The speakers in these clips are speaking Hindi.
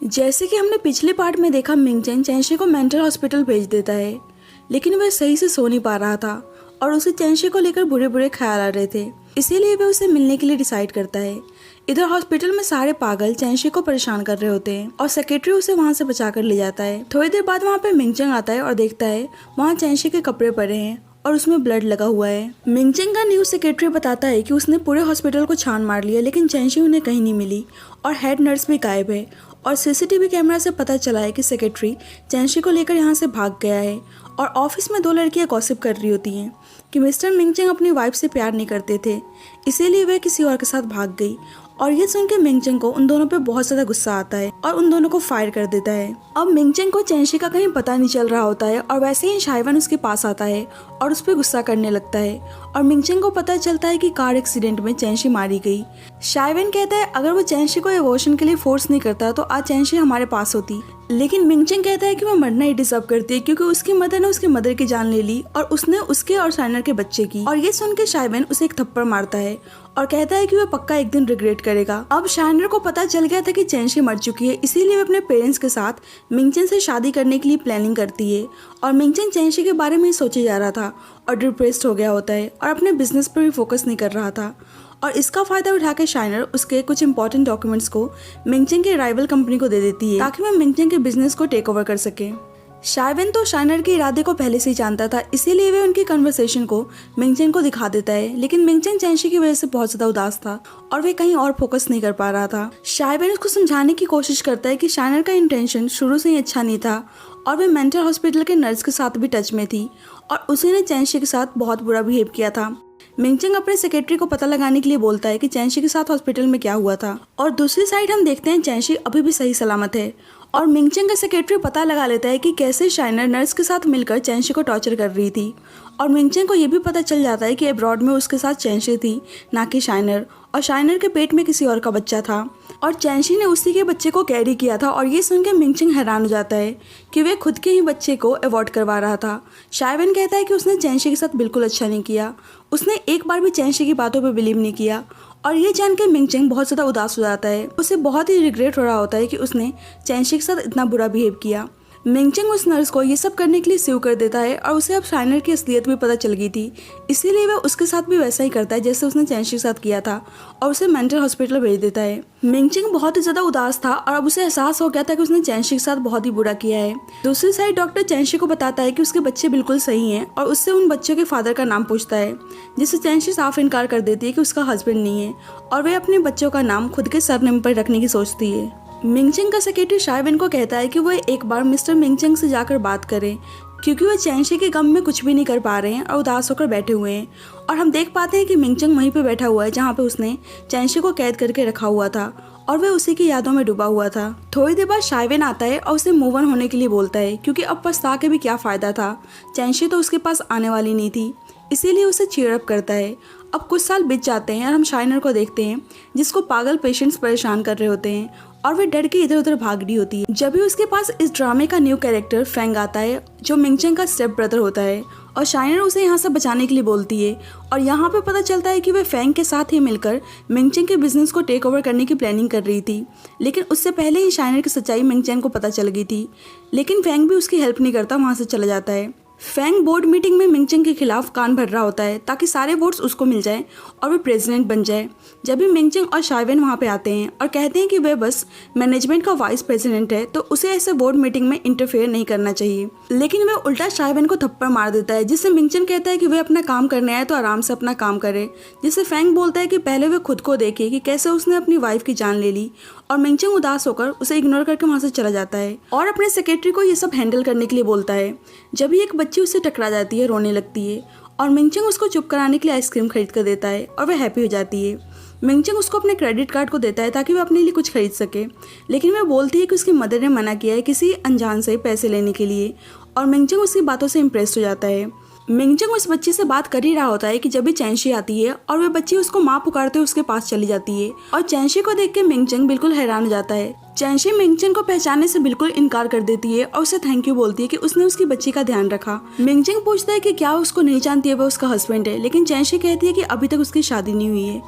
जैसे कि हमने पिछले पार्ट में देखा, मिंगचेन चेंशी को मेंटल हॉस्पिटल भेज देता है, लेकिन वह सही से सो नहीं पा रहा था और उसे चेंशी को लेकर बुरे बुरे ख्याल आ रहे थे। इसीलिए वह उसे मिलने के लिए डिसाइड करता है। इधर हॉस्पिटल में सारे पागल चेंशी को परेशान कर रहे होते हैं और सेक्रेटरी उसे वहाँ से बचाकर ले जाता है। थोड़ी देर बाद वहाँ पे मिंगचेन आता है और देखता है वहाँ चेंशी के कपड़े पड़े हैं और उसमें ब्लड लगा हुआ है। मिंगचेन का न्यूज सेक्रेटरी बताता है कि उसने पूरे हॉस्पिटल को छान मार लिया, लेकिन चेंशी उन्हें कहीं नहीं मिली और हेड नर्स भी गायब है। और सीसीटीवी कैमरा से पता चला है कि सेक्रेटरी चेंशी को लेकर यहाँ से भाग गया है। और ऑफिस में दो लड़कियां गॉसिप कर रही होती हैं कि मिस्टर मिंगचेन अपनी वाइफ से प्यार नहीं करते थे, इसीलिए वह किसी और के साथ भाग गई। और ये सुन के मिंगचेन को उन दोनों पे बहुत ज्यादा गुस्सा आता है और उन दोनों को फायर कर देता है। अब मिंगचेन को चेंशी का कहीं पता नहीं चल रहा होता है और वैसे ही शाइवन उसके पास आता है और उस पर गुस्सा करने लगता है। और मिंगचेन को पता चलता है कि कार एक्सीडेंट में चेंशी मारी गई। शाइवन कहता है अगर वो चेंशी को एबॉर्शन के लिए फोर्स नहीं करता तो आज चेंशी हमारे पास होती, लेकिन मिंगचेन कहता है कि वो मरना ही डिजर्व करती है क्योंकि उसकी मदर ने उसके मदर की जान ले ली और उसने उसके और शाइनर के बच्चे की। और ये सुन के शाइवन उसे एक थप्पड़ मारता है और कहता है कि वह पक्का एक दिन रिग्रेट करेगा। अब शाइनर को पता चल गया था कि चेंशी मर चुकी है, इसीलिए वह अपने पेरेंट्स के साथ मिंगचेन से शादी करने के लिए प्लानिंग करती है। और मिंगचेन चेंशी के बारे में ही सोचे जा रहा था और डिप्रेस्ड हो गया होता है और अपने बिजनेस पर भी फोकस नहीं कर रहा था। और इसका फायदा उठा के शाइनर उसके कुछ इंपॉर्टेंट डॉक्यूमेंट्स को मिंगचेन के राइवल कंपनी को दे देती है ताकि वह मिंगचेन के बिजनेस को टेक ओवर कर सके। शाइवन तो शाइनर के इरादे को पहले से ही जानता था, इसीलिए वह उनकी कन्वर्सेशन को मिंगचेन को दिखा देता है। लेकिन मिंगचेन चेंशी की वजह से बहुत ज्यादा उदास था और वह कहीं और फोकस नहीं कर पा रहा था। शाइवन उसको समझाने की कोशिश करता है कि शाइनर का इंटेंशन शुरू से ही अच्छा नहीं था और वह मेंटल हॉस्पिटल के नर्स के साथ भी टच में थी और उसी ने चेंशी के साथ बहुत बुरा बिहेव किया था। मिंगचेन अपने सेक्रेटरी को पता लगाने के लिए बोलता है कि चेंशी के साथ हॉस्पिटल में क्या हुआ था। और दूसरी साइड हम देखते हैं चेंशी अभी भी सही सलामत है और मिंगचेन का सेक्रेटरी पता लगा लेता है कि कैसे शाइनर नर्स के साथ मिलकर चेंशी को टॉर्चर कर रही थी। और मिंगचेन को यह भी पता चल जाता है कि अब्रॉड में उसके साथ चेंशी थी, ना कि शाइनर, और शाइनर के पेट में किसी और का बच्चा था और चेंशी ने उसी के बच्चे को कैरी किया था। और ये सुनकर मिंगचेन हैरान हो जाता है कि वे खुद के ही बच्चे को अवॉर्ड करवा रहा था। शाइवन कहता है कि उसने चेंशी के साथ बिल्कुल अच्छा नहीं किया, उसने एक बार भी चेंशी की बातों पर बिलीव नहीं किया। और ये जान के मिंगचेन बहुत ज़्यादा उदास हो जाता है, उसे बहुत ही रिग्रेट हो रहा होता है कि उसने चेंशी के साथ इतना बुरा बिहेव किया। मिंगचेन उस नर्स को ये सब करने के लिए स्यू कर देता है और उसे अब शाइनर की असलियत भी पता चल गई थी, इसीलिए वह उसके साथ भी वैसा ही करता है जैसे उसने चेंशी के साथ किया था और उसे मेंटल हॉस्पिटल भेज देता है। मिंगचेन बहुत ही ज्यादा उदास था और अब उसे एहसास हो गया था कि उसने चेंशी के साथ बहुत ही बुरा किया है। दूसरी साइड डॉक्टर चेंशी को बताता है कि उसके बच्चे बिल्कुल सही हैं और उससे उन बच्चों के फादर का नाम पूछता है, जिससे चेंशी साफ इनकार कर देती है कि उसका हस्बैंड नहीं है और वह अपने बच्चों का नाम खुद के सरनेम पर रखने की सोचती है। मिंगचेन का सेक्रेटरी शाइवन को कहता है कि वह एक बार मिस्टर मिंगचेन से जाकर बात करें क्योंकि वह चेंशी के गम में कुछ भी नहीं कर पा रहे हैं और उदास होकर बैठे हुए हैं। और हम देख पाते हैं कि मिंगचेन वहीं पे बैठा हुआ है जहाँ पे उसने चेंशी को कैद करके रखा हुआ था और वह उसी की यादों में डूबा हुआ था। थोड़ी देर बाद शाइवन आता है और उसे मूव ऑन होने के लिए बोलता है क्योंकि अब पछता के भी क्या फायदा था, चेंशी तो उसके पास आने वाली नहीं थी, इसीलिए उसे चीयर अप करता है। अब कुछ साल बीत जाते हैं और हम शाइनर को देखते हैं जिसको पागल पेशेंट्स परेशान कर रहे होते हैं और वह डर के इधर उधर भाग रही होती है। जब भी उसके पास इस ड्रामे का न्यू कैरेक्टर फेंग आता है जो मिंगचेन का स्टेप ब्रदर होता है और शाइनर उसे यहाँ से बचाने के लिए बोलती है। और यहाँ पे पता चलता है कि वह फेंग के साथ ही मिलकर मिंगचेन के बिजनेस को टेक ओवर करने की प्लानिंग कर रही थी, लेकिन उससे पहले ही शाइनर की सच्चाई मिंगचेन को पता चल गई थी। लेकिन फेंग भी उसकी हेल्प नहीं करता, वहाँ से चला जाता है। फेंग बोर्ड मीटिंग में मिंगचेन के खिलाफ कान भर रहा होता है ताकि सारे वोट्स उसको मिल जाए और वह प्रेसिडेंट बन जाए। जब भी मिंगचेन और शाइवन वहाँ पे आते हैं और कहते हैं कि वह बस मैनेजमेंट का वाइस प्रेसिडेंट है तो उसे ऐसे बोर्ड मीटिंग में इंटरफेयर नहीं करना चाहिए, लेकिन वह उल्टा शाइवन को थप्पड़ मार देता है, जिससे मिंगचेन कहता है कि वह अपना काम करने आए तो आराम से अपना काम करे। जिससे फेंग बोलता है कि पहले वह खुद को देखे कि कैसे उसने अपनी वाइफ की जान ले ली और मिंगचेन उदास होकर उसे इग्नोर करके वहाँ से चला जाता है और अपने सेक्रेटरी को ये सब हैंडल करने के लिए बोलता है। जब भी एक बच्ची उससे टकरा जाती है, रोने लगती है और मिंगचेन उसको चुप कराने के लिए आइसक्रीम खरीद कर देता है और वह हैप्पी हो जाती है। मिंगचेन उसको अपने क्रेडिट कार्ड को देता है ताकि वह अपने लिए कुछ खरीद सके, लेकिन वह बोलती है कि उसकी मदर ने मना किया है किसी अनजान से पैसे लेने के लिए और मिंगचेन उसकी बातों से इम्प्रेस हो जाता है। मिंगचेन उस बच्ची से बात कर ही रहा होता है कि जब भी चेंशी आती है और वह बच्ची उसको माँ पुकारते हुए उसके पास चली जाती है और चेंशी को देख के मिंगचेन बिल्कुल हैरान हो जाता है। चेंशी मिंगचेन को पहचानने से बिल्कुल इनकार कर देती है और उसे थैंक यू बोलती है कि उसने उसकी बच्ची का ध्यान रखा। मिंगचेन पूछता है कि क्या उसको नहीं जानती है वह उसका हस्बैंड है, लेकिन चेंशी कहती है कि अभी तक उसकी शादी नहीं हुई है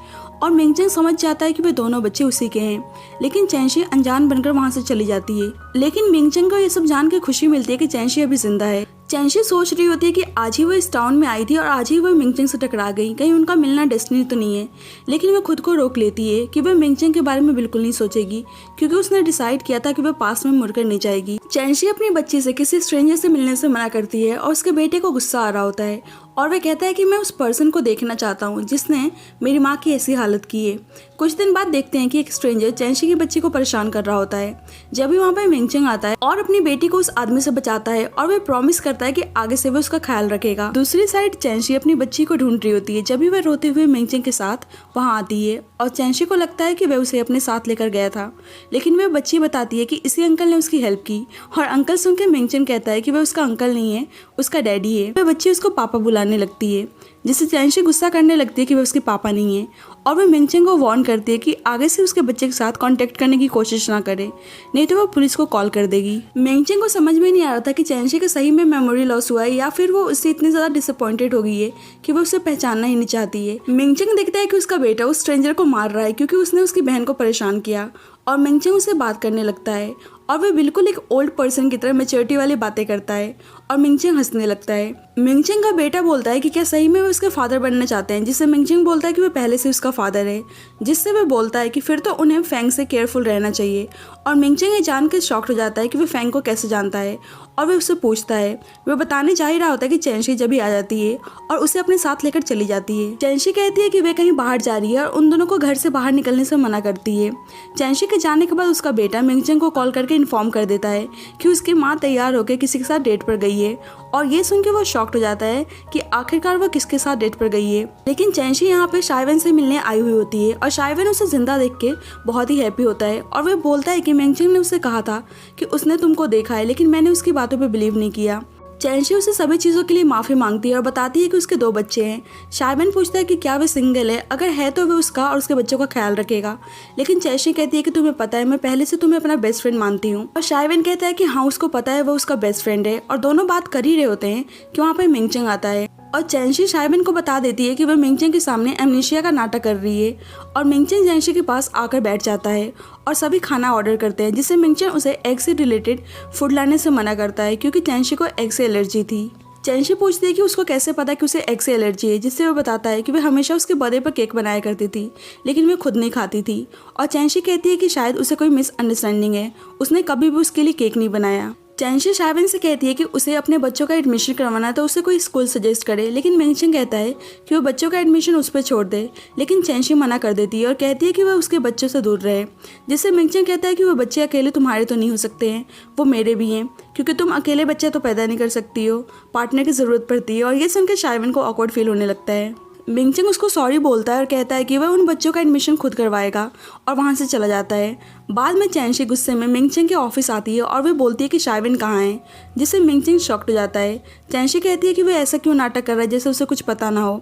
और मिंगचेंग समझ जाता है कि वे दोनों बच्चे उसी के हैं, लेकिन चैनशी अनजान बनकर वहाँ से चली जाती है। लेकिन मिंगचेंग को ये सब जान के खुशी मिलती है कि चैनशी अभी जिंदा है। चैनशी सोच रही होती है कि आज ही वो इस टाउन में आई थी और आज ही वो मिंगचेंग से टकरा गई, कहीं उनका मिलना डेस्टिनी तो नहीं है। लेकिन वह खुद को रोक लेती है कि वह मिंगचेंग के बारे में बिल्कुल नहीं सोचेगी, क्योंकि उसने डिसाइड किया था कि वह पास में मुड़कर नहीं जाएगी। चैनशी अपनी बच्ची से किसी स्ट्रेंजर से मिलने से मना करती है और उसके बेटे को गुस्सा आ रहा होता है और वह कहता है कि मैं उस पर्सन को देखना चाहता हूँ जिसने मेरी माँ की ऐसी हालत की है। कुछ दिन बाद देखते हैं कि एक स्ट्रेंजर चैनशी की बच्ची को परेशान कर रहा होता है। जब भी वहाँ पर मिंगचेंग आता है और अपनी बेटी को उस आदमी से बचाता है और वह प्रॉमिस करता है कि आगे से वह उसका ख्याल रखेगा। दूसरी साइड चैनशी अपनी बच्ची को ढूंढ रही होती है जब भी वह रोते हुए मिंगचेंग के साथ वहाँ आती है और चैनशी को लगता है कि वह उसे अपने साथ लेकर गया था, लेकिन वह बच्ची बताती है कि इसी अंकल ने उसकी हेल्प की। और अंकल सुन के मिंगचेंग कहता है कि वह उसका अंकल नहीं है, उसका डैडी है। वह बच्ची उसको पापा बुलाने लगती है, जिससे चैनशी गुस्सा करने लगती है कि वह उसके पापा नहीं है और वह मिंगचेंग को वार्न करती है कि आगे से उसके बच्चे के साथ कांटेक्ट करने की कोशिश ना करे, नहीं तो वह पुलिस को कॉल कर देगी। मिंगचेंग को समझ में नहीं आ रहा था कि चैनशी का सही में मेमोरी लॉस हुआ है या फिर वो उससे इतनी ज्यादा डिसअपॉइंटेड हो गई है कि वो उसे पहचानना ही नहीं चाहती है। मिंगचेंग देखता है कि उसका बेटा उस स्ट्रेंजर को मार रहा है क्योंकि उसने उसकी बहन को परेशान किया और मिंगचेंग उससे बात करने लगता है और वह बिल्कुल एक ओल्ड पर्सन की तरह मैच्योरिटी वाली बातें करता है और मिंगचेंग हंसने लगता है। मिंगचेंग का बेटा बोलता है कि क्या सही में वो उसके फादर बनना चाहते हैं, जिससे मिंगचेंग बोलता है कि वह पहले से उसका फादर है, जिससे वह बोलता है कि फिर तो उन्हें फैंग से केयरफुल रहना चाहिए। और मिंगचेंग ये जान के शॉक्ड हो जाता है कि वह फैंग को कैसे जानता है और वह उससे पूछता है। वह बताने जा ही रहा होता है कि चैनशी जब ही आ जाती है और उसे अपने साथ लेकर चली जाती है। चैनशी कहती है कि वह कहीं बाहर जा रही है और उन दोनों को घर से बाहर निकलने से मना करती है। चैनशी के जाने के बाद उसका बेटा मिंगचेंग को कॉल करके इन्फॉर्म कर देता है कि उसकी माँ तैयार होकर किसी के साथ डेट पर गई है और ये सुन के वो शॉक्ड हो जाता है कि आखिरकार वो किसके साथ डेट पर गई है। लेकिन चैनशी यहाँ पे शाइवन से मिलने आई हुई होती है और शाइवन उसे जिंदा देख के बहुत ही हैप्पी होता है और वह बोलता है कि मिंगचेंग ने उसे कहा था कि उसने तुमको देखा है, लेकिन मैंने उसकी बातों पे बिलीव नहीं किया। चैनशी उसे सभी चीज़ों के लिए माफ़ी मांगती है और बताती है कि उसके 2 बच्चे हैं। शाइवन पूछता है कि क्या वे सिंगल है, अगर है तो वे उसका और उसके बच्चों का ख्याल रखेगा। लेकिन चैनशी कहती है कि तुम्हें पता है मैं पहले से तुम्हें अपना बेस्ट फ्रेंड मानती हूँ। और शाइवन कहता है कि हाँ उसको पता है वो उसका बेस्ट फ्रेंड है और दोनों बात कर ही रहे होते हैं कि वहाँ पर मिंगचेंग आता है और चैनशी शाइवन को बता देती है कि वह मिंगचेंग के सामने एमनेशिया का नाटक कर रही है और मिंगचेंग चैनशी के पास आकर बैठ जाता है और सभी खाना ऑर्डर करते हैं, जिससे मिंगचेंग उसे एग से रिलेटेड फूड लाने से मना करता है क्योंकि चैनशी को एग से एलर्जी थी। चैनशी पूछती है कि उसको कैसे पता कि उसे एग से एलर्जी है, जिससे वह बताता है कि वह हमेशा उसके बर्थडे पर केक बनाया करती थी, लेकिन वह खुद नहीं खाती थी। और चैनशी कहती है कि शायद उसे कोई मिसअंडरस्टैंडिंग है, उसने कभी भी उसके लिए केक नहीं बनाया। चैनशी शाइवन से कहती है कि उसे अपने बच्चों का एडमिशन करवाना है तो उसे कोई स्कूल सजेस्ट करे, लेकिन मिंगचेंग कहता है कि वो बच्चों का एडमिशन उस पर छोड़ दे, लेकिन चैनशी मना कर देती है और कहती है कि वह उसके बच्चों से दूर रहे, जिससे मिंगचेंग कहता है कि वो बच्चे अकेले तुम्हारे तो नहीं हो सकते हैं, वो मेरे भी हैं, क्योंकि तुम अकेले बच्चे तो पैदा नहीं कर सकती हो, पार्टनर की ज़रूरत पड़ती है। और ये सुनकर शाइवन को ऑकवर्ड फील होने लगता है। मिंगचेंग उसको सॉरी बोलता है और कहता है कि वह उन बच्चों का एडमिशन खुद करवाएगा और वहाँ से चला जाता है। बाद में चैनशी गुस्से में मिंगचेंग के ऑफिस आती है और वह बोलती है कि शाइवन कहाँ है, जिससे मिंगचेंग शॉक्ड हो जाता है। चैनशी कहती है कि वह ऐसा क्यों नाटक कर रहा है जैसे उसे कुछ पता ना हो।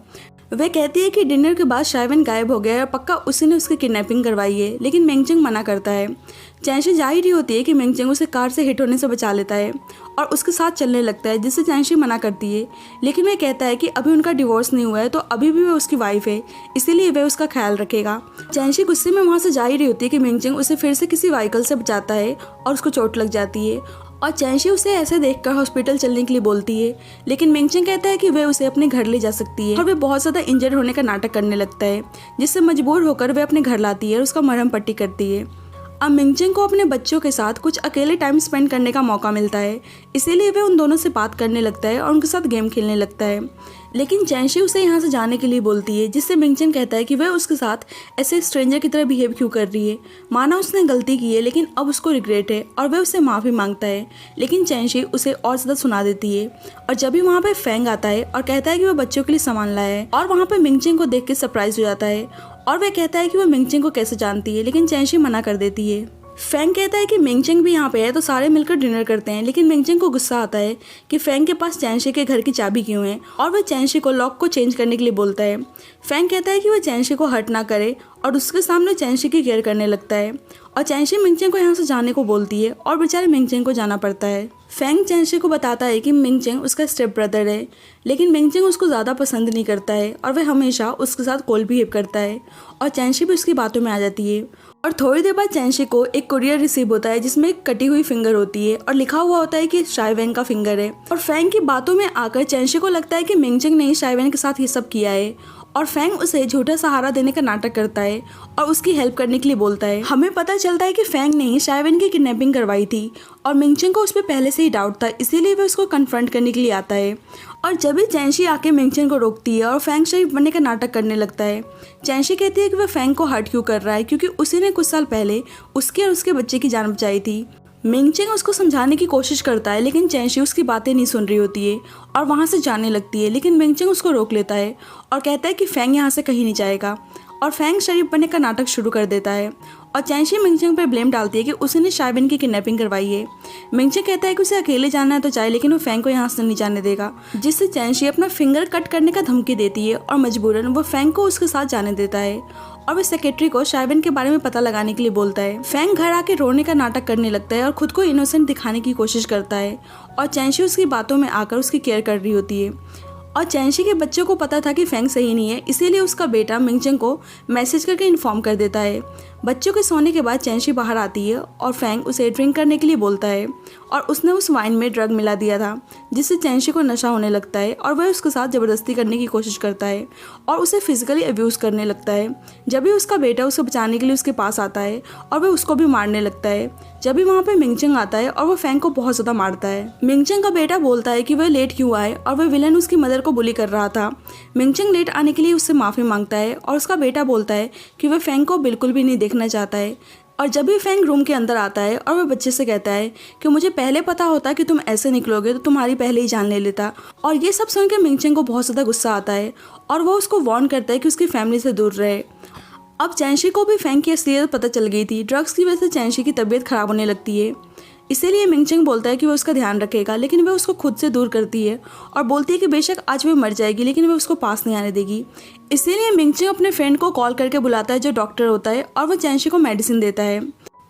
वह कहती है कि डिनर के बाद शाइवन गायब हो गया है और पक्का उसी ने उसकी किडनैपिंग करवाई है, लेकिन मिंगचेंग मना करता है। चैनशी जा ही रही होती है कि मिंगचेंग उसे कार से हिट होने से बचा लेता है और उसके साथ चलने लगता है, जिससे चैनशी मना करती है, लेकिन वह कहता है कि अभी उनका डिवोर्स नहीं हुआ है तो अभी भी वह उसकी वाइफ है, इसीलिए वह उसका ख्याल रखेगा। चैनशी गुस्से में वहाँ से जा ही रही होती है कि मिंगचेंग उसे फिर से किसी व्हीकल से बचाता है और उसको चोट लग जाती है और चैनशी उसे ऐसे देखकर हॉस्पिटल चलने के लिए बोलती है, लेकिन मिंगचेंग कहता है कि वह उसे अपने घर ले जा सकती है और वह बहुत ज़्यादा इंजर्ड होने का नाटक करने लगता है, जिससे मजबूर होकर वह अपने घर लाती है और उसका मरहम पट्टी करती है। अब मिंगचेंग को अपने बच्चों के साथ कुछ अकेले टाइम स्पेंड करने का मौका मिलता है, इसीलिए वह उन दोनों से बात करने लगता है और उनके साथ गेम खेलने लगता है। लेकिन चैनशी उसे यहाँ से जाने के लिए बोलती है, जिससे मिंगचेंग कहता है कि वह उसके साथ ऐसे स्ट्रेंजर की तरह बिहेव क्यों कर रही है, माना उसने गलती की है लेकिन अब उसको रिग्रेट है और वह उससे माफ़ी मांगता है। लेकिन चैनशी उसे और ज़्यादा सुना देती है और जब भी वहाँ पर फैंग आता है और कहता है कि वह बच्चों के लिए सामान लाया है और वहाँ पर मिंगचेंग को देख के सरप्राइज हो जाता है और वह कहता है कि वह मिंगचेंग को कैसे जानती है, लेकिन चैनशी मना कर देती है। फैंग कहता है कि मिंगचेंग भी यहाँ पे है तो सारे मिलकर डिनर करते हैं, लेकिन मिंगचेंग को गुस्सा आता है कि फैंग के पास चैनशी के घर की चाबी क्यों है और वह चैनशी को लॉक को चेंज करने के लिए बोलता है। फैंग कहता है कि वह चैनशी को हर्ट ना करे और उसके सामने चैनशी की केयर करने लगता है और चैनशी मिंगचेंग को यहाँ से जाने को बोलती है और बेचारे मिंगचेंग को जाना पड़ता है। फैंग चैनशी को बताता है कि मिंगचेंग उसका स्टेप ब्रदर है, लेकिन मिंगचेंग उसको ज़्यादा पसंद नहीं करता है और वह हमेशा उसके साथ कोल बिहेव करता है और चैनशी भी उसकी बातों में आ जाती है। और थोड़ी देर बाद चैनशी को एक कुरियर रिसीव होता है जिसमें एक कटी हुई फिंगर होती है और लिखा हुआ होता है कि शाइवेन का फिंगर है। और फैंग की बातों में आकर चैनशी को लगता है कि मिंगचेंग ने ही शाइवेन के साथ ये सब किया है और फैंग उसे झूठा सहारा देने का नाटक करता है और उसकी हेल्प करने के लिए बोलता है। हमें पता चलता है कि फैंग ने ही शाइवेन की किडनैपिंग करवाई थी और मिंगचेंग को उस पर पहले से ही डाउट था, इसीलिए वह उसको कन्फ्रंट करने के लिए आता है। और जब भी चैनशी आके मिंगचेंग को रोकती है और फैंग शरीफ बनने का नाटक करने लगता है। चैनशी कहती है कि वह फैंग को हर्ट क्यों कर रहा है क्योंकि उसी ने कुछ साल पहले उसके और उसके बच्चे की जान बचाई थी। मिंगचेंग उसको समझाने की कोशिश करता है, लेकिन चैनशी उसकी बातें नहीं सुन रही होती है और वहाँ से जाने लगती है, लेकिन मिंगचेंग उसको रोक लेता है और कहता है कि फैंग यहाँ से कहीं नहीं जाएगा और फैंग शरीफ बनने का नाटक शुरू कर देता है। और चैनशी मिंगचेंग पर ब्लेम डालती है कि उसने शाइवेन की किडनैपिंग करवाई है। मिंगचेंग कहता है कि उसे अकेले जाना है तो चाहे, लेकिन वो फैंग को यहाँ से नहीं जाने देगा, जिससे चैनशी अपना फिंगर कट करने का धमकी देती है और मजबूरन वो फैंग को उसके साथ जाने देता है और वह सेक्रेटरी को शाइवेन के बारे में पता लगाने के लिए बोलता है। फैंग घर आके रोने का नाटक करने लगता है और खुद को इनोसेंट दिखाने की कोशिश करता है और चैनशी उसकी बातों में आकर उसकी केयर कर रही होती है। और चैनशी के बच्चों को पता था कि फैंग सही नहीं है, इसीलिए उसका बेटा मिंगचेंग को मैसेज करके इन्फॉर्म कर देता है। बच्चों के सोने के बाद चैनशी बाहर आती है और फैंग उसे ड्रिंक करने के लिए बोलता है और उसने उस वाइन में ड्रग मिला दिया था, जिससे चैनशी को नशा होने लगता है और वह उसके साथ ज़बरदस्ती करने की कोशिश करता है और उसे फिजिकली अब्यूज़ करने लगता है। जब भी उसका बेटा उसे बचाने के लिए उसके पास आता है और वह उसको भी मारने लगता है, जब भी वहाँ पे मिंगचेंग आता है और वह फैंग को बहुत ज़्यादा मारता है। मिंगचेंग का बेटा बोलता है कि वह लेट क्यों आए और वह विलन उसकी मदर को बुली कर रहा था। मिंगचेंग लेट आने के लिए उससे माफ़ी मांगता है और उसका बेटा बोलता है कि वह फैंग को बिल्कुल भी नहीं देखना चाहता है। और जब भी फैंग रूम के अंदर आता है और वह बच्चे से कहता है कि मुझे पहले पता होता कि तुम ऐसे निकलोगे तो तुम्हारी पहले ही जान ले लेता। और ये सब सुन के मिंगचेंग को बहुत ज़्यादा गुस्सा आता है और वो उसको वार्न करता है कि उसकी फैमिली से दूर रहे। अब चैनशी को भी फैंग की असलियत पता चल गई थी। ड्रग्स की वजह से चैनशी की तबीयत खराब होने लगती है, इसीलिए मिंगचेंग बोलता है कि वह उसका ध्यान रखेगा, लेकिन वह उसको खुद से दूर करती है और बोलती है कि बेशक आज वह मर जाएगी लेकिन वह उसको पास नहीं आने देगी। इसीलिए मिंगचेंग अपने फ्रेंड को कॉल करके बुलाता है जो डॉक्टर होता है और वह चैनशी को मेडिसिन देता है।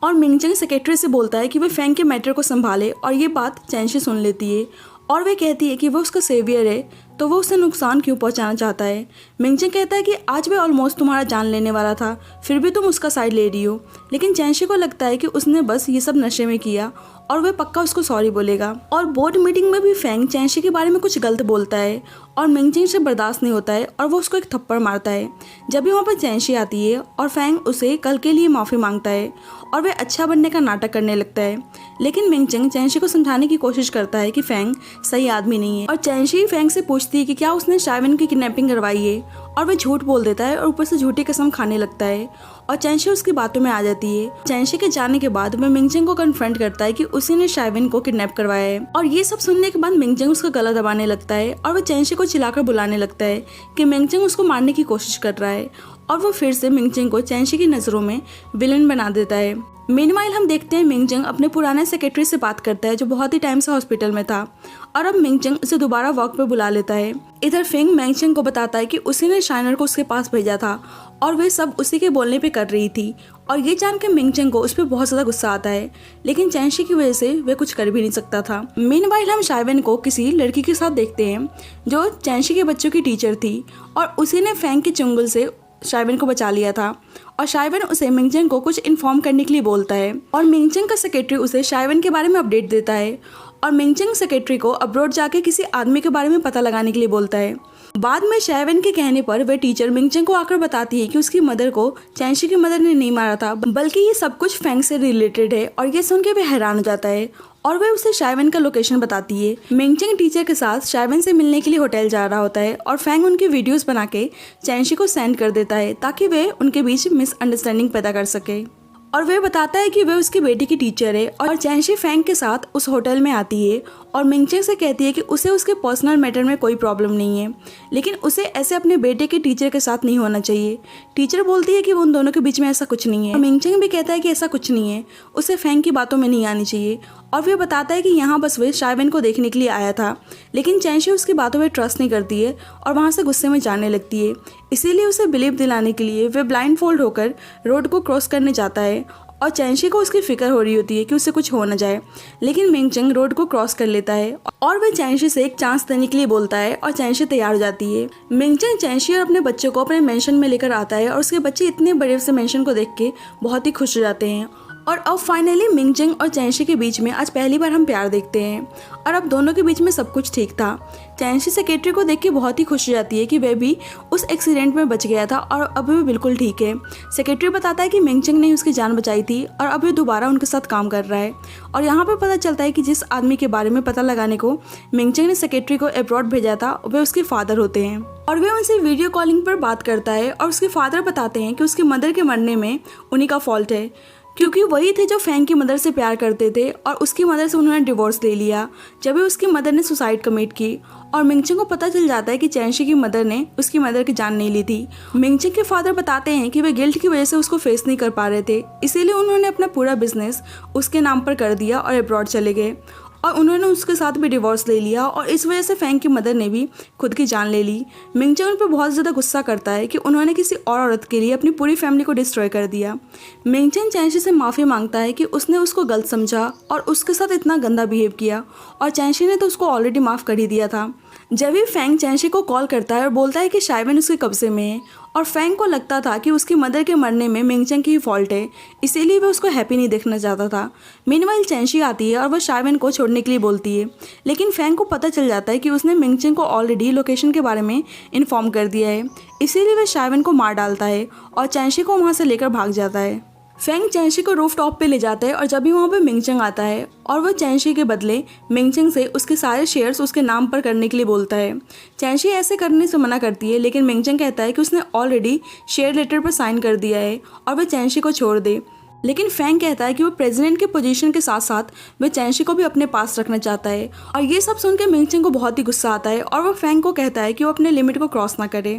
और मिंगचेंग सेक्रेटरी से बोलता है कि वह फैंग के मैटर को संभाले और ये बात चैनशी सुन लेती है और वह कहती है कि वह उसका सेवियर है तो वो उसे नुकसान क्यों पहुंचाना चाहता है। मिंगचेंग कहता है कि आज वह ऑलमोस्ट तुम्हारा जान लेने वाला था, फिर भी तुम उसका साइड ले रही हो। लेकिन चैनशी को लगता है कि उसने बस ये सब नशे में किया और वह पक्का उसको सॉरी बोलेगा। और बोर्ड मीटिंग में भी फैंग चैनशी के बारे में कुछ गलत बोलता है और मिंगचेंग से बर्दाश्त नहीं होता है और वो उसको एक थप्पड़ मारता है। जब भी वहाँ पर चैनशी आती है और फैंग उसे कल के लिए माफ़ी मांगता है और वह अच्छा बनने का नाटक करने लगता है, लेकिन मिंगचेंग चैनशी को समझाने की कोशिश करता है कि फैंग सही आदमी नहीं है। और चैनशी फैंग से पूछती है कि क्या उसने शाइवेन की किडनैपिंग करवाई है और वह झूठ बोल देता है और ऊपर से झूठी कसम खाने लगता है और चैनशी उसकी बातों में आ जाती है। चैनशी के जाने के बाद वह मिंगचेंग को कन्फ्रंट करता है कि उसी ने शाइवेन को किडनैप करवाया है और ये सब सुनने के बाद मिंगचेंग उसका गला दबाने लगता है और वह चैनशी को चिल्लाकर बुलाने लगता है कि मिंगचेंग उसको मारने की कोशिश कर रहा है और वो फिर से मिंगचेंग को चैनशी की नज़रों में विलन बना देता है। मीनवाइल हम देखते हैं मिंगचेंग अपने पुराने सेक्रेटरी से बात करता है जो बहुत ही टाइम से हॉस्पिटल में था और अब मिंगचेंग उसे दोबारा वॉक पे बुला लेता है। इधर फिंग मिंगचेंग को बताता है कि उसी ने शाइनर को उसके पास भेजा था और वे सब उसी के बोलने पे कर रही थी और ये जान के मिंगचेंग को उस पर बहुत ज़्यादा गुस्सा आता है, लेकिन चैनशी की वजह से वे कुछ कर भी नहीं सकता था। मीनवाइल हम शाइवेन को किसी लड़की के साथ देखते हैं जो चैनशी के बच्चों की टीचर थी और उसी ने फैंग के चुंगल से शाइवेन को बचा लिया था और शाइवेन उसे मिंगचेंग को कुछ इन्फॉर्म करने के लिए बोलता है और मिंगचेंग का सेक्रेटरी उसे शाइवेन के बारे में अपडेट देता है और मिंगचेंग सेक्रेटरी को अब्रॉड जाके किसी आदमी के बारे में पता लगाने के लिए बोलता है। बाद में शाइवेन के कहने पर वह टीचर मिंगचेंग को आकर बताती है कि उसकी मदर को चैनशी की मदर ने नहीं मारा था, बल्कि ये सब कुछ फैंग से रिलेटेड है और ये सुन के वह हैरान हो जाता है और वह उसे शाइवेन का लोकेशन बताती है। मिंगचेंग टीचर के साथ शाइवेन से मिलने के लिए होटल जा रहा होता है और फैंग उनकी वीडियोस बना के चैनशी को सेंड कर देता है ताकि वे उनके बीच मिसअंडरस्टैंडिंग पैदा कर सके। और वह बताता है कि वह उसकी बेटी की टीचर है और चैनशी फैंग के साथ उस होटल में आती है और मिंगचेंग से कहती है कि उसे उसके पर्सनल मैटर में कोई प्रॉब्लम नहीं है, लेकिन उसे ऐसे अपने बेटे के टीचर के साथ नहीं होना चाहिए। टीचर बोलती है कि उन दोनों के बीच में ऐसा कुछ नहीं है। मिंगचेंग भी कहता है कि ऐसा कुछ नहीं है, उसे फैंग की बातों में नहीं आनी चाहिए। और वह बताता है कि यहाँ बस वह शाइवेन को देखने के लिए आया था, लेकिन चैनशी उसकी बातों में ट्रस्ट नहीं करती है और वहाँ से गुस्से में जाने लगती है। इसीलिए उसे बिलीव दिलाने के लिए वह ब्लाइंड फोल्ड होकर रोड को क्रॉस करने जाता है और चैनशी को उसकी फिक्र हो रही होती है कि उसे कुछ हो न जाए, लेकिन मिंगचेंग रोड को क्रॉस कर लेता है और वह चैनशी से एक चांस देने के लिए बोलता है और चैनशी तैयार हो जाती है। मिंगचेंग चैनशी और अपने बच्चों को अपने मेंशन में लेकर आता है और उसके बच्चे इतने बड़े से मेंशन को देख के बहुत ही खुश हो जाते हैं। और अब फाइनली मिंगचेंग और चैनशी के बीच में आज पहली बार हम प्यार देखते हैं और अब दोनों के बीच में सब कुछ ठीक था। चैनशी सेक्रेटरी को देख के बहुत ही खुश हो जाती है कि वह भी उस एक्सीडेंट में बच गया था और अब वह बिल्कुल ठीक है। सेक्रेटरी बताता है कि मिंगचेंग ने उसकी जान बचाई थी और अब वह दोबारा उनके साथ काम कर रहा है। और यहाँ पर पता चलता है कि जिस आदमी के बारे में पता लगाने को मिंगचेंग ने सेक्रेटरी को अब्रॉड भेजा था वे उसके फादर होते हैं और वह उनसे वीडियो कॉलिंग पर बात करता है और उसके फादर बताते हैं कि उसकी मदर के मरने में उन्हीं का फॉल्ट है, क्योंकि वही थे जो फैंग की मदर से प्यार करते थे और उसकी मदर से उन्होंने डिवोर्स ले लिया जब भी उसकी मदर ने सुसाइड कमिट की। और मिंगचेंग को पता चल जाता है कि चैनशी की मदर ने उसकी मदर की जान नहीं ली थी। मिंगचेंग के फादर बताते हैं कि वे गिल्ट की वजह से उसको फेस नहीं कर पा रहे थे, इसीलिए उन्होंने अपना पूरा बिजनेस उसके नाम पर कर दिया और अब्रॉड चले गए और उन्होंने उसके साथ भी डिवोर्स ले लिया और इस वजह से फैंग की मदर ने भी खुद की जान ले ली। मिंगचेंग उन पर बहुत ज़्यादा गुस्सा करता है कि उन्होंने किसी और औरत के लिए अपनी पूरी फैमिली को डिस्ट्रॉय कर दिया। मिंगचेंग चैनशी से माफ़ी मांगता है कि उसने उसको गलत समझा और उसके साथ इतना गंदा बिहेव किया और चैनशी ने तो उसको ऑलरेडी माफ़ कर ही दिया था। जब भी फैंग चैनशी को कॉल करता है और बोलता है कि शाइवेन उसके कब्जे में है और फैंग को लगता था कि उसकी मदर के मरने में मिंगचेंग की ही फॉल्ट है, इसीलिए वह उसको हैप्पी नहीं देखना चाहता था। मीनवाइल चैनशी आती है और वह शाइवेन को छोड़ने के लिए बोलती है, लेकिन फैंग को पता चल जाता है कि उसने मिंगचेंग को ऑलरेडी लोकेशन के बारे में इन्फॉर्म कर दिया है, इसीलिए वह शाइवेन को मार डालता है और चैनशी को वहाँ से लेकर भाग जाता है। फैंग चैनशी को रूफ टॉप पे ले जाता है और जब भी वहाँ पे मिंगचेंग आता है और वह चैनशी के बदले मिंगचेंग से उसके सारे शेयर्स उसके नाम पर करने के लिए बोलता है। चैनशी ऐसे करने से मना करती है, लेकिन मिंगचेंग कहता है कि उसने ऑलरेडी शेयर लेटर पर साइन कर दिया है और वह चैनशी को छोड़ दे। लेकिन फैंग कहता है कि वो प्रेसिडेंट के पोजीशन के साथ साथ वह चैनशी को भी अपने पास रखना चाहता है और ये सब सुनकर मिंगचेंग को बहुत ही गुस्सा आता है और वो फैंग को कहता है कि वो अपने लिमिट को क्रॉस ना करे।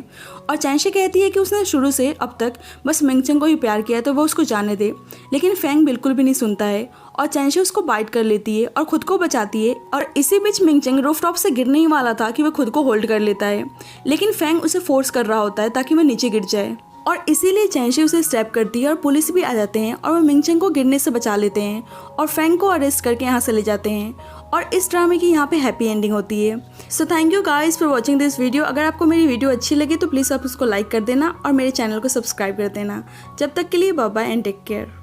और चैनशी कहती है कि उसने शुरू से अब तक बस मिंगचेंग को ही प्यार किया तो वो उसको जाने दे, लेकिन फैंग बिल्कुल भी नहीं सुनता है और चैनशी उसको बाइट कर लेती है और खुद को बचाती है। और इसी बीच मिंगचेंग रूफटॉप से गिरने ही वाला था कि वह खुद को होल्ड कर लेता है, लेकिन फैंग उसे फोर्स कर रहा होता है ताकि वह नीचे गिर जाए और इसीलिए चैनशी उसे स्टेप करती है और पुलिस भी आ जाते हैं और वो मिंगचेंग को गिरने से बचा लेते हैं और फैंग को अरेस्ट करके यहाँ से ले जाते हैं और इस ड्रामे की यहाँ पे हैप्पी एंडिंग होती है। So thank you guys for watching this video. अगर आपको मेरी वीडियो अच्छी लगी तो प्लीज़ आप उसको लाइक कर देना और मेरे चैनल को सब्सक्राइब कर देना। जब तक के लिए bye bye and take care.